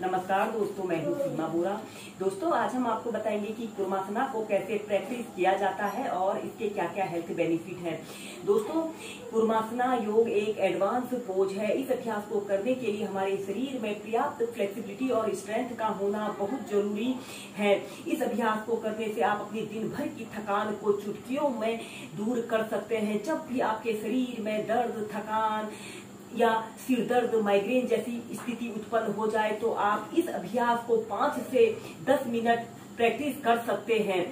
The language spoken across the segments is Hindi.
नमस्कार दोस्तों, मैं हूँ सीमा बोरा। दोस्तों, आज हम आपको बताएंगे कि कुर्मासना को कैसे प्रैक्टिस किया जाता है और इसके क्या क्या हेल्थ बेनिफिट हैं। दोस्तों, कुर्मासना योग एक एडवांस पोज है। इस अभ्यास को करने के लिए हमारे शरीर में पर्याप्त फ्लेक्सिबिलिटी और स्ट्रेंथ का होना बहुत जरूरी है। इस अभ्यास को करने से आप अपनी दिन भर की थकान को चुटकियों में दूर कर सकते हैं। जब भी आपके शरीर में दर्द, थकान या सिर दर्द, माइग्रेन जैसी स्थिति उत्पन्न हो जाए तो आप इस अभ्यास को 5 से 10 मिनट प्रैक्टिस कर सकते हैं।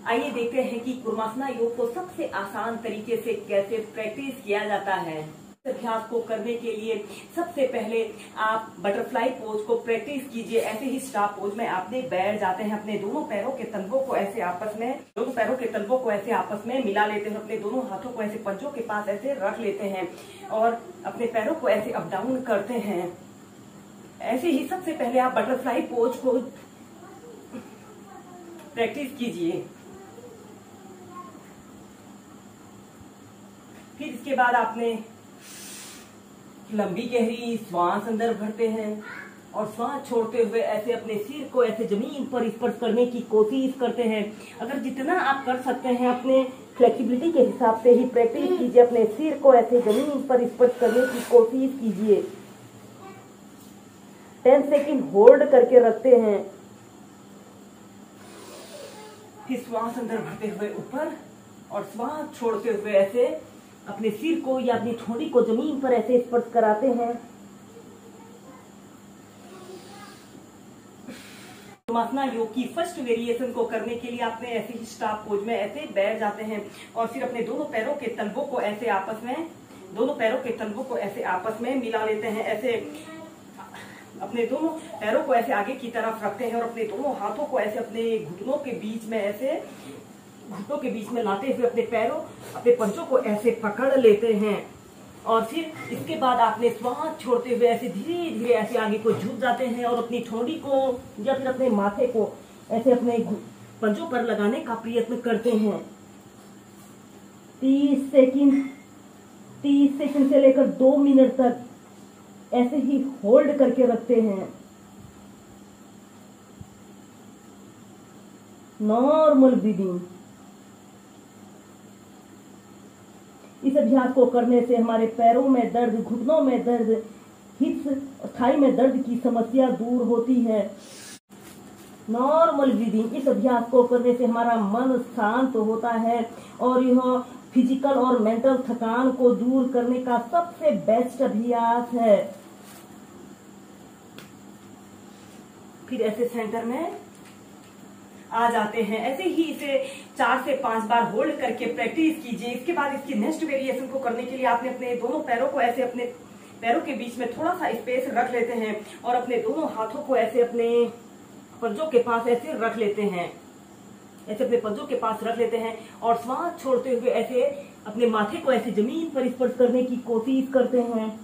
आइए देखते हैं कि कुर्मासना योग को सबसे आसान तरीके से कैसे प्रैक्टिस किया जाता है। इस अभ्यास को करने के लिए सबसे पहले आप बटरफ्लाई पोज को प्रैक्टिस कीजिए। ऐसे ही स्टार पोज में आपने बैठ जाते हैं। अपने दोनों पैरों के तलवों को ऐसे आपस में मिला लेते हैं। अपने दोनों हाथों को ऐसे पंजों के पास ऐसे रख लेते हैं और अपने पैरों को ऐसे अप डाउन करते हैं। ऐसे ही सबसे पहले आप बटरफ्लाई पोज को प्रैक्टिस कीजिए। फिर इसके बाद आपने लंबी गहरी श्वास अंदर भरते हैं और श्वास छोड़ते हुए ऐसे अपने सिर को ऐसे जमीन पर स्पर्श करने की कोशिश करते हैं। अगर जितना आप कर सकते हैं अपने फ्लेक्सिबिलिटी के हिसाब से ही प्रैक्टिस कीजिए। अपने सिर को ऐसे जमीन पर स्पर्श करने की कोशिश कीजिए। 10 सेकंड होल्ड करके रखते हैं। फिर श्वास अंदर भरते हुए ऊपर और श्वास छोड़ते हुए ऐसे अपने सिर को या अपनी ठोड़ी को जमीन पर ऐसे स्पर्श कराते हैं। कुर्मासना योग की फर्स्ट वेरिएशन को करने के लिए आपने ऐसे ही स्टार पोज में ऐसे बैठ जाते हैं और फिर अपने दोनों पैरों के तलवों को ऐसे आपस में मिला लेते हैं। ऐसे अपने दोनों पैरों को ऐसे आगे की तरफ रखते हैं और अपने दोनों हाथों को ऐसे अपने घुटनों के बीच में लाते हुए अपने पंजों को ऐसे पकड़ लेते हैं और फिर इसके बाद आपने श्वास छोड़ते हुए ऐसे धीरे धीरे ऐसे आगे को झुक जाते हैं और अपनी ठोड़ी को या फिर अपने माथे को ऐसे अपने पंजों पर लगाने का प्रयत्न करते हैं। 30 सेकंड से लेकर 2 मिनट तक ऐसे ही होल्ड करके रखते हैं। Normal breathing. इस अभ्यास को करने से हमारे पैरों में दर्द, घुटनों में दर्द, हिप्स, थाई में दर्द की समस्या दूर होती है। Normal breathing. इस अभ्यास को करने से हमारा मन शांत होता है और यह फिजिकल और मेंटल थकान को दूर करने का सबसे बेस्ट अभ्यास है। फिर ऐसे सेंटर में आ जाते हैं। ऐसे ही इसे 4 से 5 बार होल्ड करके प्रैक्टिस कीजिए। इसके बाद इसकी नेक्स्ट वेरिएशन को करने के लिए आपने अपने दोनों पैरों को ऐसे अपने पैरों के बीच में थोड़ा सा स्पेस रख लेते हैं और अपने दोनों हाथों को ऐसे अपने पंजों के पास ऐसे रख लेते हैं। ऐसे अपने पंजों के पास रख लेते हैं और श्वास छोड़ते हुए ऐसे अपने माथे को ऐसे जमीन पर स्पर्श करने की कोशिश करते हैं।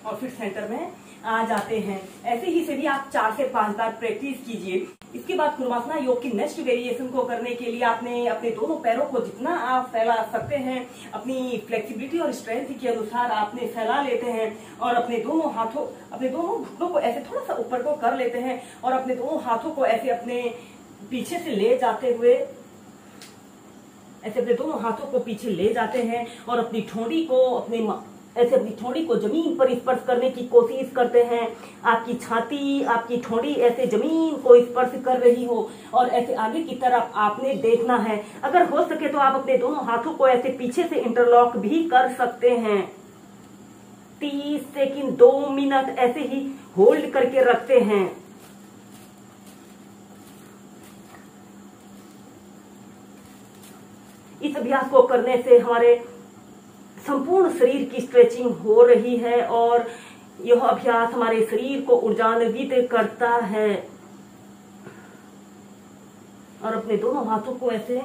और फिर सेंटर में आ जाते हैं। ऐसे ही से भी आप 4 से 5 बार प्रैक्टिस कीजिए। इसके बाद कुर्मासना योग की नेक्स्ट वेरिएशन को करने के लिए आपने अपने दोनों पैरों को जितना आप फैला सकते हैं अपनी फ्लेक्सिबिलिटी और स्ट्रेंथ के अनुसार आपने फैला लेते हैं और अपने दोनों घुटनों को ऐसे थोड़ा सा ऊपर को कर लेते हैं और अपने दोनों हाथों को ऐसे अपने पीछे से ले जाते हुए ऐसे अपने दोनों हाथों को पीछे ले जाते हैं और अपनी ठोड़ी को जमीन पर स्पर्श करने की कोशिश करते हैं। आपकी छाती, आपकी ठोड़ी ऐसे जमीन को स्पर्श कर रही हो और ऐसे आगे की तरफ आपने देखना है। अगर हो सके तो आप अपने दोनों हाथों को ऐसे पीछे से इंटरलॉक भी कर सकते हैं। 30 सेकंड, 2 मिनट ऐसे ही होल्ड करके रखते हैं। इस अभ्यास को करने से हमारे संपूर्ण शरीर की स्ट्रेचिंग हो रही है और यह अभ्यास हमारे शरीर को ऊर्जान्वित करता है। और अपने दोनों हाथों को ऐसे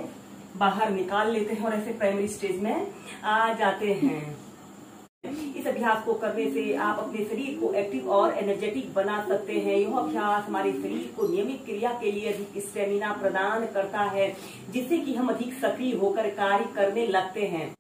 बाहर निकाल लेते हैं और ऐसे प्राइमरी स्टेज में आ जाते हैं। इस अभ्यास को करने से आप अपने शरीर को एक्टिव और एनर्जेटिक बना सकते हैं। यह अभ्यास हमारे शरीर को नियमित क्रिया के लिए अधिक स्टेमिना प्रदान करता है, जिससे कि हम अधिक सक्रिय होकर कार्य करने लगते हैं।